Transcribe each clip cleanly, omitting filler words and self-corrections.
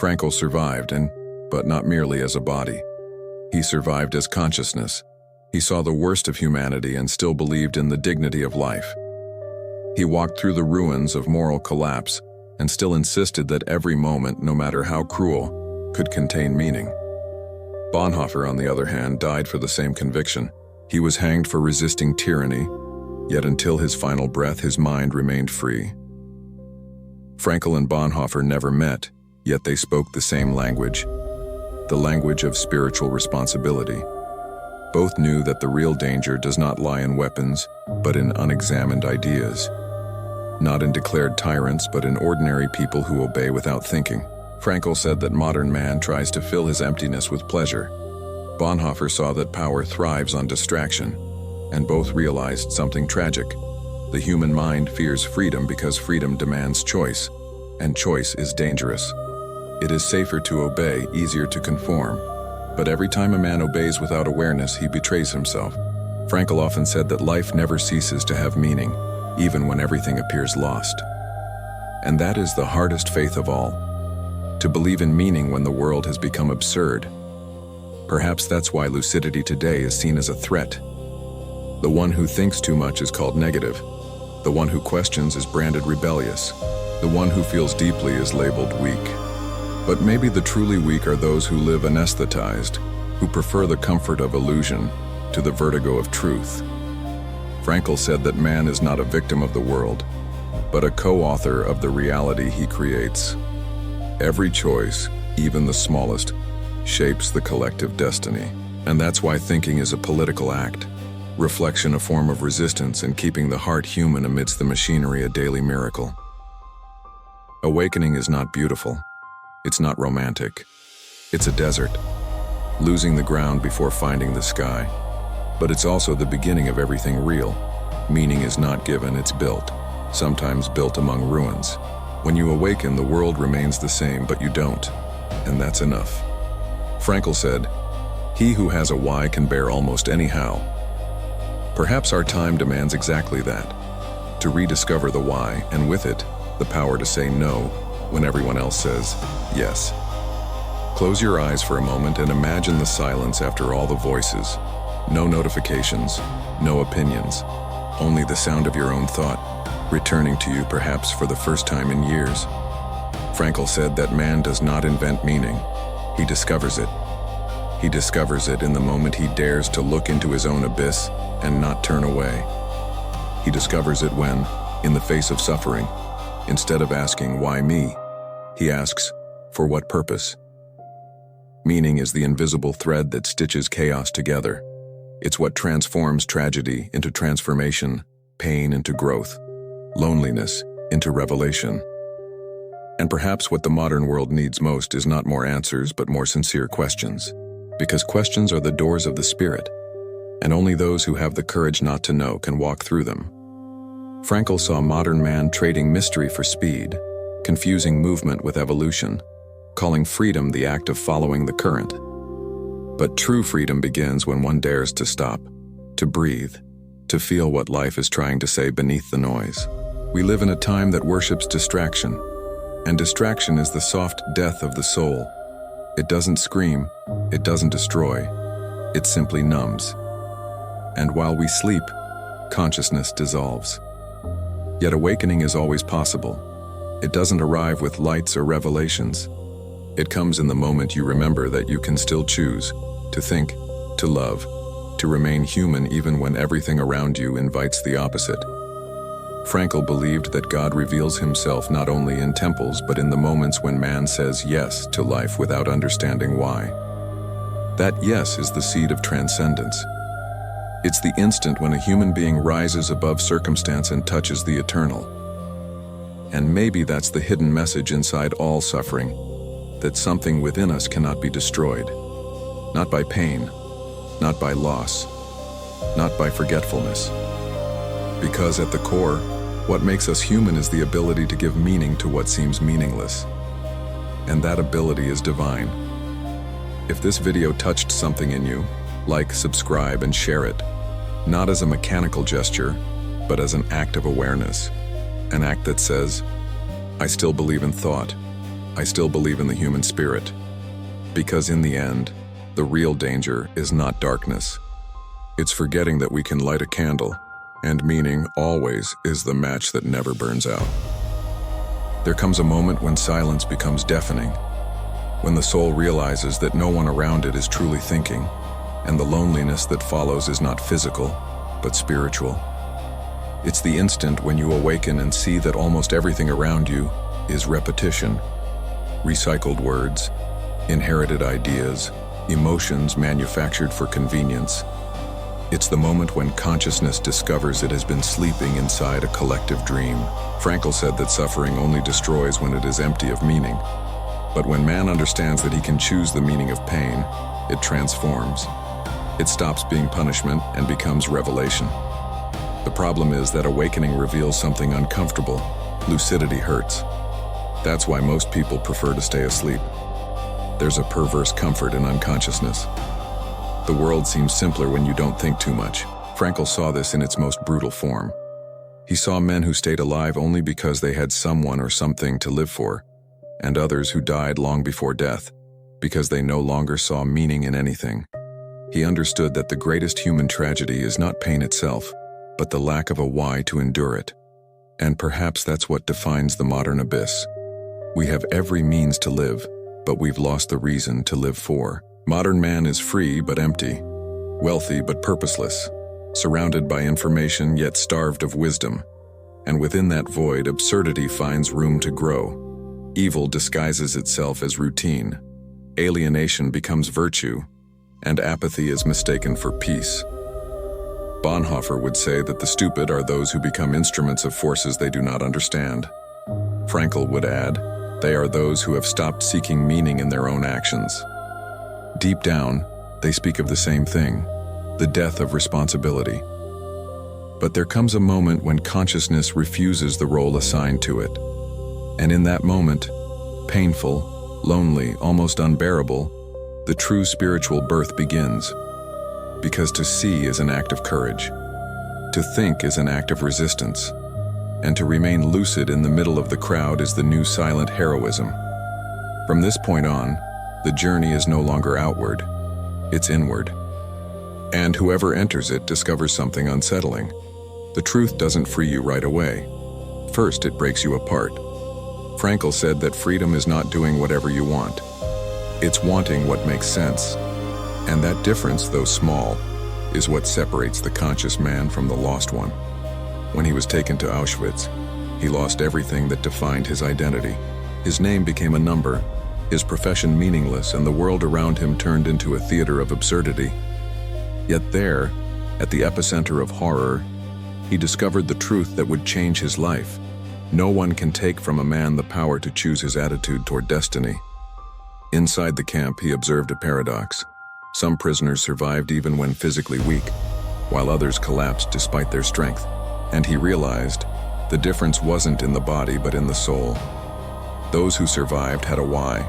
Frankl survived, but not merely as a body. He survived as consciousness. He saw the worst of humanity and still believed in the dignity of life. He walked through the ruins of moral collapse and still insisted that every moment, no matter how cruel, could contain meaning. Bonhoeffer, on the other hand, died for the same conviction. He was hanged for resisting tyranny, yet until his final breath, his mind remained free. Frankl and Bonhoeffer never met, yet they spoke the same language, the language of spiritual responsibility. Both knew that the real danger does not lie in weapons, but in unexamined ideas. Not in declared tyrants, but in ordinary people who obey without thinking. Frankl said that modern man tries to fill his emptiness with pleasure. Bonhoeffer saw that power thrives on distraction, and both realized something tragic. The human mind fears freedom because freedom demands choice, and choice is dangerous. It is safer to obey, easier to conform. But every time a man obeys without awareness, he betrays himself. Frankl often said that life never ceases to have meaning, even when everything appears lost. And that is the hardest faith of all, to believe in meaning when the world has become absurd. Perhaps that's why lucidity today is seen as a threat. The one who thinks too much is called negative. The one who questions is branded rebellious. The one who feels deeply is labeled weak. But maybe the truly weak are those who live anesthetized, who prefer the comfort of illusion to the vertigo of truth. Frankl said that man is not a victim of the world, but a co-author of the reality he creates. Every choice, even the smallest, shapes the collective destiny. And that's why thinking is a political act. Reflection a form of resistance, and keeping the heart human amidst the machinery a daily miracle. Awakening is not beautiful. It's not romantic. It's a desert, losing the ground before finding the sky. But it's also the beginning of everything real. Meaning is not given, it's built, sometimes built among ruins. When you awaken, the world remains the same, but you don't, and that's enough. Frankl said, "He who has a why can bear almost any how." Perhaps our time demands exactly that, to rediscover the why, and with it, the power to say no when everyone else says yes. Close your eyes for a moment and imagine the silence after all the voices. No notifications, no opinions, only the sound of your own thought, returning to you perhaps for the first time in years. Frankl said that man does not invent meaning, he discovers it. He discovers it in the moment he dares to look into his own abyss and not turn away. He discovers it when, in the face of suffering, instead of asking, "Why me?" he asks, "For what purpose?" Meaning is the invisible thread that stitches chaos together. It's what transforms tragedy into transformation, pain into growth, loneliness into revelation. And perhaps what the modern world needs most is not more answers, but more sincere questions. Because questions are the doors of the spirit, and only those who have the courage not to know can walk through them. Frankl saw modern man trading mystery for speed, confusing movement with evolution, calling freedom the act of following the current. But true freedom begins when one dares to stop, to breathe, to feel what life is trying to say beneath the noise. We live in a time that worships distraction, and distraction is the soft death of the soul. It doesn't scream, it doesn't destroy, it simply numbs. And while we sleep, consciousness dissolves. Yet awakening is always possible. It doesn't arrive with lights or revelations. It comes in the moment you remember that you can still choose to think, to love, to remain human even when everything around you invites the opposite. Frankl believed that God reveals himself not only in temples but in the moments when man says yes to life without understanding why. That yes is the seed of transcendence. It's the instant when a human being rises above circumstance and touches the eternal. And maybe that's the hidden message inside all suffering, that something within us cannot be destroyed. Not by pain, not by loss, not by forgetfulness. Because at the core, what makes us human is the ability to give meaning to what seems meaningless. And that ability is divine. If this video touched something in you, like, subscribe, and share it. Not as a mechanical gesture, but as an act of awareness. An act that says, I still believe in thought. I still believe in the human spirit. Because in the end, the real danger is not darkness. It's forgetting that we can light a candle, and meaning always is the match that never burns out. There comes a moment when silence becomes deafening, when the soul realizes that no one around it is truly thinking, and the loneliness that follows is not physical, but spiritual. It's the instant when you awaken and see that almost everything around you is repetition, recycled words, inherited ideas, emotions manufactured for convenience. It's the moment when consciousness discovers it has been sleeping inside a collective dream. Frankl said that suffering only destroys when it is empty of meaning. But when man understands that he can choose the meaning of pain, it transforms. It stops being punishment and becomes revelation. The problem is that awakening reveals something uncomfortable. Lucidity hurts. That's why most people prefer to stay asleep. There's a perverse comfort in unconsciousness. The world seems simpler when you don't think too much. Frankl saw this in its most brutal form. He saw men who stayed alive only because they had someone or something to live for, and others who died long before death, because they no longer saw meaning in anything. He understood that the greatest human tragedy is not pain itself, but the lack of a why to endure it. And perhaps that's what defines the modern abyss. We have every means to live, but we've lost the reason to live for. Modern man is free but empty, wealthy but purposeless, surrounded by information yet starved of wisdom. And within that void, absurdity finds room to grow. Evil disguises itself as routine. Alienation becomes virtue, and apathy is mistaken for peace. Bonhoeffer would say that the stupid are those who become instruments of forces they do not understand. Frankl would add, they are those who have stopped seeking meaning in their own actions. Deep down, they speak of the same thing, the death of responsibility. But there comes a moment when consciousness refuses the role assigned to it. And in that moment, painful, lonely, almost unbearable, the true spiritual birth begins. Because to see is an act of courage, to think is an act of resistance, and to remain lucid in the middle of the crowd is the new silent heroism. From this point on, the journey is no longer outward, it's inward. And whoever enters it discovers something unsettling. The truth doesn't free you right away. First, it breaks you apart. Frankl said that freedom is not doing whatever you want. It's wanting what makes sense. And that difference, though small, is what separates the conscious man from the lost one. When he was taken to Auschwitz, he lost everything that defined his identity. His name became a number, his profession meaningless, and the world around him turned into a theater of absurdity. Yet there, at the epicenter of horror, he discovered the truth that would change his life. No one can take from a man the power to choose his attitude toward destiny. Inside the camp, he observed a paradox. Some prisoners survived even when physically weak, while others collapsed despite their strength. And he realized the difference wasn't in the body but in the soul. Those who survived had a why.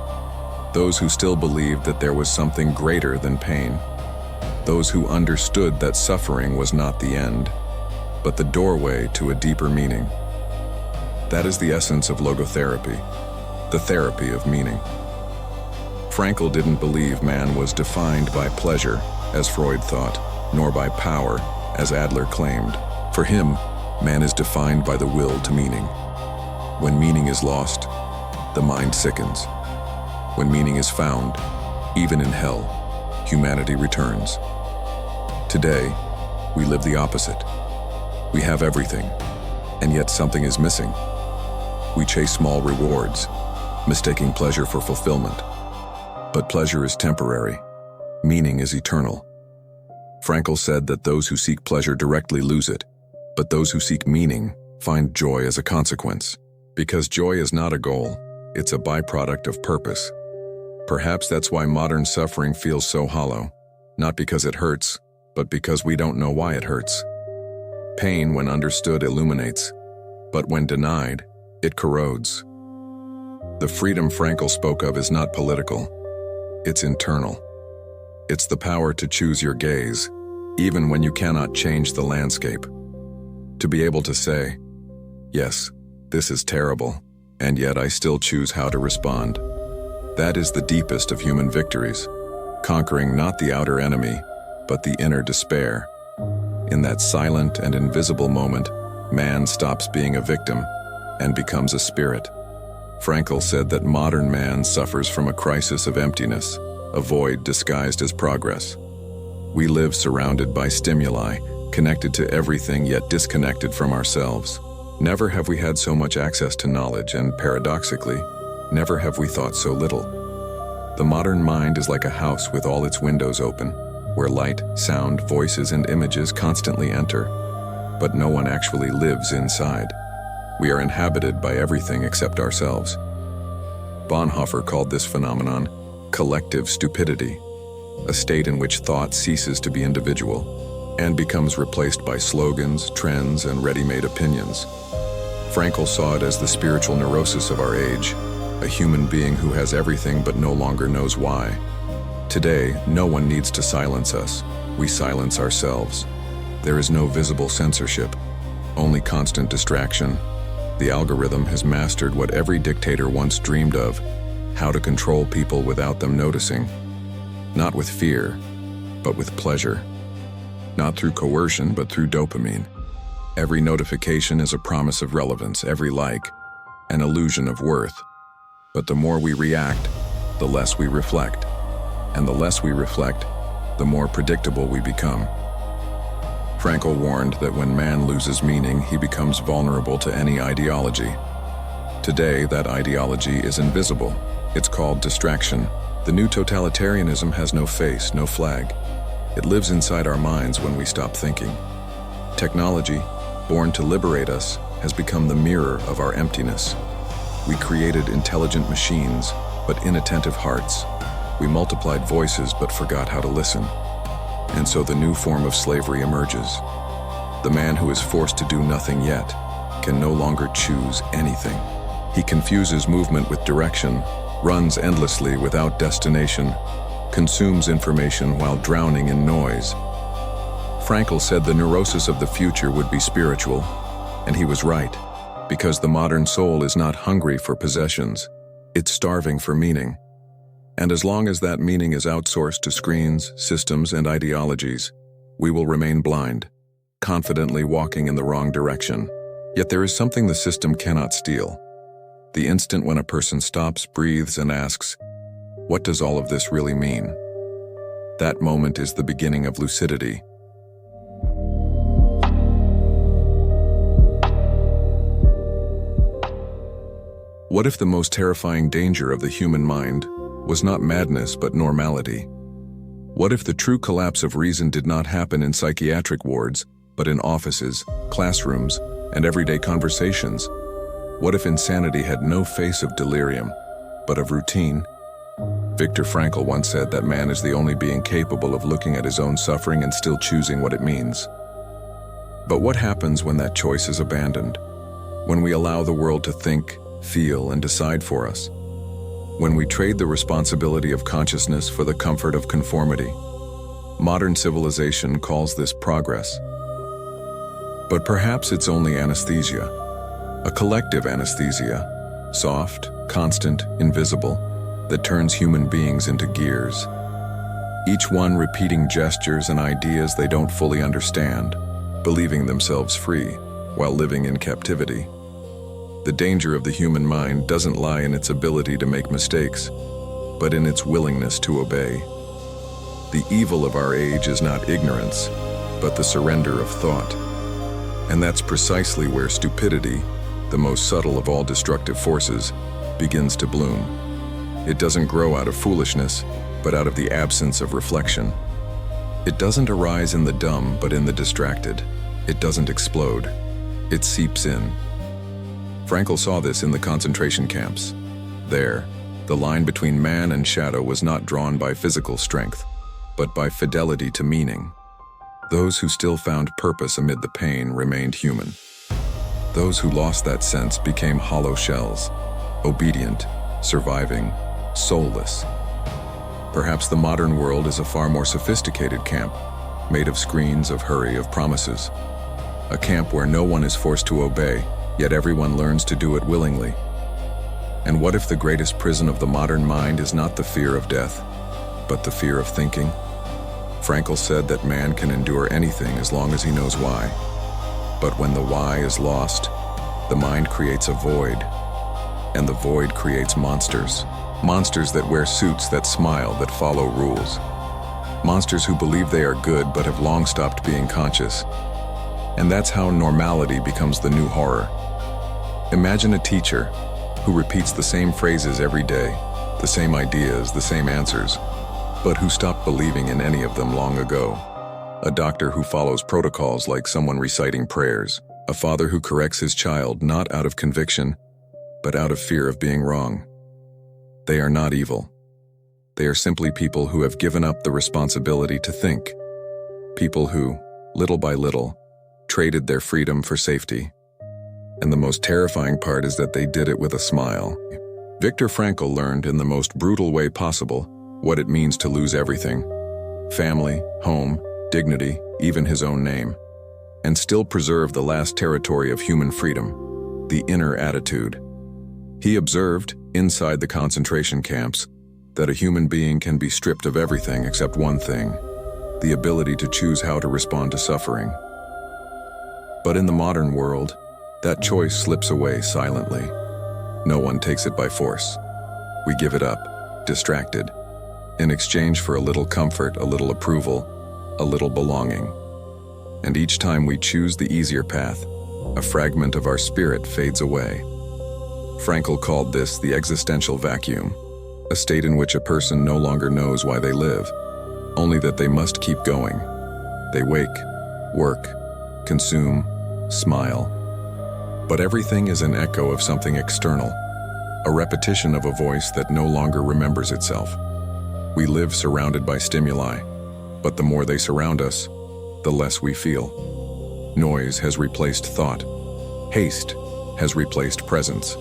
Those who still believed that there was something greater than pain. Those who understood that suffering was not the end, but the doorway to a deeper meaning. That is the essence of logotherapy, the therapy of meaning. Frankl didn't believe man was defined by pleasure, as Freud thought, nor by power, as Adler claimed. For him, man is defined by the will to meaning. When meaning is lost, the mind sickens. When meaning is found, even in hell, humanity returns. Today, we live the opposite. We have everything, and yet something is missing. We chase small rewards, mistaking pleasure for fulfillment. But pleasure is temporary. Meaning is eternal. Frankl said that those who seek pleasure directly lose it, but those who seek meaning find joy as a consequence. Because joy is not a goal, it's a byproduct of purpose. Perhaps that's why modern suffering feels so hollow, not because it hurts, but because we don't know why it hurts. Pain, when understood, illuminates, but when denied, it corrodes. The freedom Frankl spoke of is not political, it's internal. It's the power to choose your gaze, even when you cannot change the landscape. To be able to say, yes, this is terrible, and yet I still choose how to respond. That is the deepest of human victories, conquering not the outer enemy, but the inner despair. In that silent and invisible moment, man stops being a victim and becomes a spirit. Frankl said that modern man suffers from a crisis of emptiness, a void disguised as progress. We live surrounded by stimuli, connected to everything yet disconnected from ourselves. Never have we had so much access to knowledge, and paradoxically, never have we thought so little. The modern mind is like a house with all its windows open, where light, sound, voices, and images constantly enter, but no one actually lives inside. We are inhabited by everything except ourselves. Bonhoeffer called this phenomenon collective stupidity, a state in which thought ceases to be individual and becomes replaced by slogans, trends, and ready-made opinions. Frankl saw it as the spiritual neurosis of our age, a human being who has everything but no longer knows why. Today, no one needs to silence us. We silence ourselves. There is no visible censorship, only constant distraction. The algorithm has mastered what every dictator once dreamed of, how to control people without them noticing. Not with fear, but with pleasure. Not through coercion, but through dopamine. Every notification is a promise of relevance, every like, an illusion of worth. But the more we react, the less we reflect. And the less we reflect, the more predictable we become. Frankl warned that when man loses meaning, he becomes vulnerable to any ideology. Today, that ideology is invisible. It's called distraction. The new totalitarianism has no face, no flag. It lives inside our minds when we stop thinking. Technology, born to liberate us, has become the mirror of our emptiness. We created intelligent machines, but inattentive hearts. We multiplied voices, but forgot how to listen. And so the new form of slavery emerges. The man who is forced to do nothing yet can no longer choose anything. He confuses movement with direction, runs endlessly without destination, consumes information while drowning in noise. Frankl said the neurosis of the future would be spiritual, and he was right, because the modern soul is not hungry for possessions, it's starving for meaning. And as long as that meaning is outsourced to screens, systems, and ideologies, we will remain blind, confidently walking in the wrong direction. Yet there is something the system cannot steal. The instant when a person stops, breathes, and asks, "What does all of this really mean?" That moment is the beginning of lucidity. What if the most terrifying danger of the human mind was not madness but normality? What if the true collapse of reason did not happen in psychiatric wards, but in offices, classrooms, and everyday conversations? What if insanity had no face of delirium, but of routine? Viktor Frankl once said that man is the only being capable of looking at his own suffering and still choosing what it means. But what happens when that choice is abandoned? When we allow the world to think, feel, and decide for us? When we trade the responsibility of consciousness for the comfort of conformity? Modern civilization calls this progress. But perhaps it's only anesthesia, a collective anesthesia, soft, constant, invisible, that turns human beings into gears. Each one repeating gestures and ideas they don't fully understand, believing themselves free while living in captivity. The danger of the human mind doesn't lie in its ability to make mistakes, but in its willingness to obey. The evil of our age is not ignorance, but the surrender of thought. And that's precisely where stupidity, the most subtle of all destructive forces, begins to bloom. It doesn't grow out of foolishness, but out of the absence of reflection. It doesn't arise in the dumb, but in the distracted. It doesn't explode. It seeps in. Frankl saw this in the concentration camps. There, the line between man and shadow was not drawn by physical strength, but by fidelity to meaning. Those who still found purpose amid the pain remained human. Those who lost that sense became hollow shells, obedient, surviving, soulless. Perhaps the modern world is a far more sophisticated camp, made of screens, of hurry, of promises. A camp where no one is forced to obey, yet everyone learns to do it willingly. And what if the greatest prison of the modern mind is not the fear of death, but the fear of thinking? Frankl said that man can endure anything as long as he knows why. But when the why is lost, the mind creates a void, and the void creates monsters. Monsters that wear suits, that smile, that follow rules. Monsters who believe they are good but have long stopped being conscious. And that's how normality becomes the new horror. Imagine a teacher who repeats the same phrases every day, the same ideas, the same answers, but who stopped believing in any of them long ago. A doctor who follows protocols like someone reciting prayers. A father who corrects his child not out of conviction, but out of fear of being wrong. They are not evil. They are simply people who have given up the responsibility to think. People who, little by little, traded their freedom for safety. And the most terrifying part is that they did it with a smile. Viktor Frankl learned in the most brutal way possible what it means to lose everything: family, home, dignity, even his own name, and still preserve the last territory of human freedom, the inner attitude. He observed, inside the concentration camps, that a human being can be stripped of everything except one thing: the ability to choose how to respond to suffering. But in the modern world, that choice slips away silently. No one takes it by force. We give it up, distracted, in exchange for a little comfort, a little approval, a little belonging. And each time we choose the easier path, a fragment of our spirit fades away. Frankl called this the existential vacuum, a state in which a person no longer knows why they live, only that they must keep going. They wake, work, consume, smile. But everything is an echo of something external, a repetition of a voice that no longer remembers itself. We live surrounded by stimuli, but the more they surround us, the less we feel. Noise has replaced thought. Haste has replaced presence.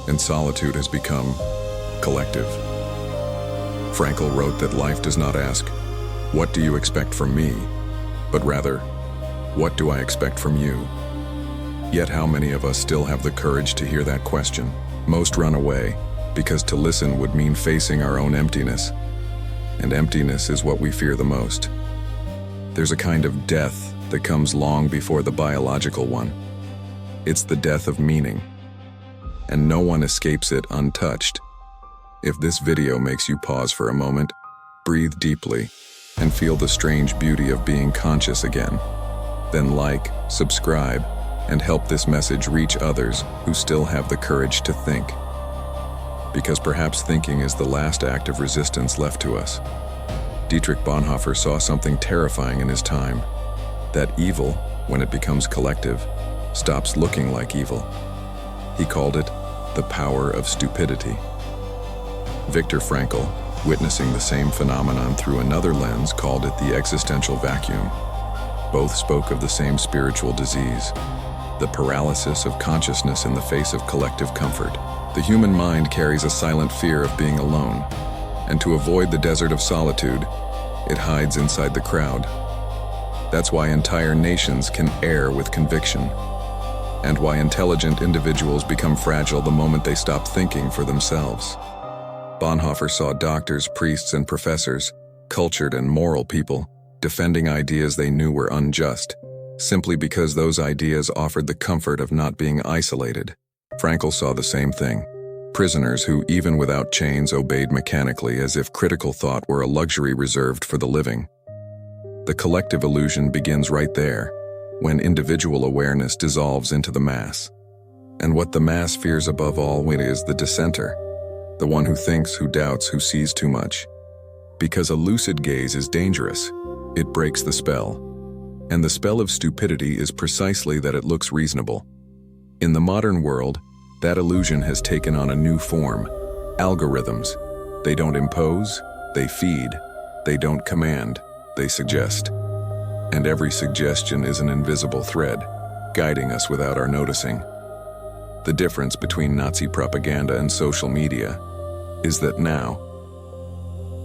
And solitude has become collective. Frankl wrote that life does not ask, "What do you expect from me?" but rather, "What do I expect from you?" Yet how many of us still have the courage to hear that question? Most run away, because to listen would mean facing our own emptiness. And emptiness is what we fear the most. There's a kind of death that comes long before the biological one. It's the death of meaning. And no one escapes it untouched. If this video makes you pause for a moment, breathe deeply, and feel the strange beauty of being conscious again, then like, subscribe, and help this message reach others who still have the courage to think. Because perhaps thinking is the last act of resistance left to us. Dietrich Bonhoeffer saw something terrifying in his time, that evil, when it becomes collective, stops looking like evil. He called it the power of stupidity. Viktor Frankl, witnessing the same phenomenon through another lens, called it the existential vacuum. Both spoke of the same spiritual disease, the paralysis of consciousness in the face of collective comfort. The human mind carries a silent fear of being alone, and to avoid the desert of solitude, it hides inside the crowd. That's why entire nations can err with conviction, and why intelligent individuals become fragile the moment they stop thinking for themselves. Bonhoeffer saw doctors, priests, and professors, cultured and moral people, defending ideas they knew were unjust, simply because those ideas offered the comfort of not being isolated. Frankl saw the same thing. Prisoners who, even without chains, obeyed mechanically as if critical thought were a luxury reserved for the living. The collective illusion begins right there, when individual awareness dissolves into the mass. And what the mass fears above all is the dissenter, the one who thinks, who doubts, who sees too much. Because a lucid gaze is dangerous. It breaks the spell. And the spell of stupidity is precisely that it looks reasonable. In the modern world, that illusion has taken on a new form. Algorithms. They don't impose, they feed. They don't command, they suggest. And every suggestion is an invisible thread, guiding us without our noticing. The difference between Nazi propaganda and social media is that now,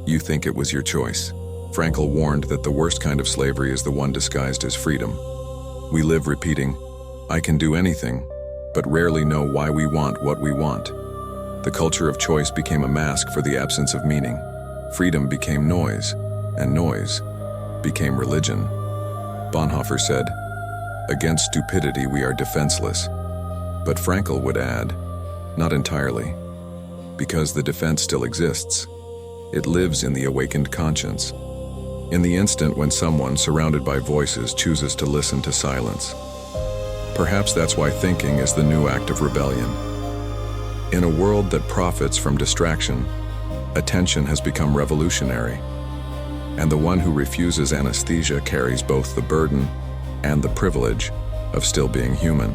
you think it was your choice. Frankl warned that the worst kind of slavery is the one disguised as freedom. We live repeating, "I can do anything," but rarely know why we want what we want. The culture of choice became a mask for the absence of meaning. Freedom became noise, and noise became religion. Bonhoeffer said, "Against stupidity we are defenseless." But Frankl would add, "Not entirely, because the defense still exists. It lives in the awakened conscience, in the instant when someone surrounded by voices chooses to listen to silence." Perhaps that's why thinking is the new act of rebellion. In a world that profits from distraction, attention has become revolutionary, and the one who refuses anesthesia carries both the burden and the privilege of still being human.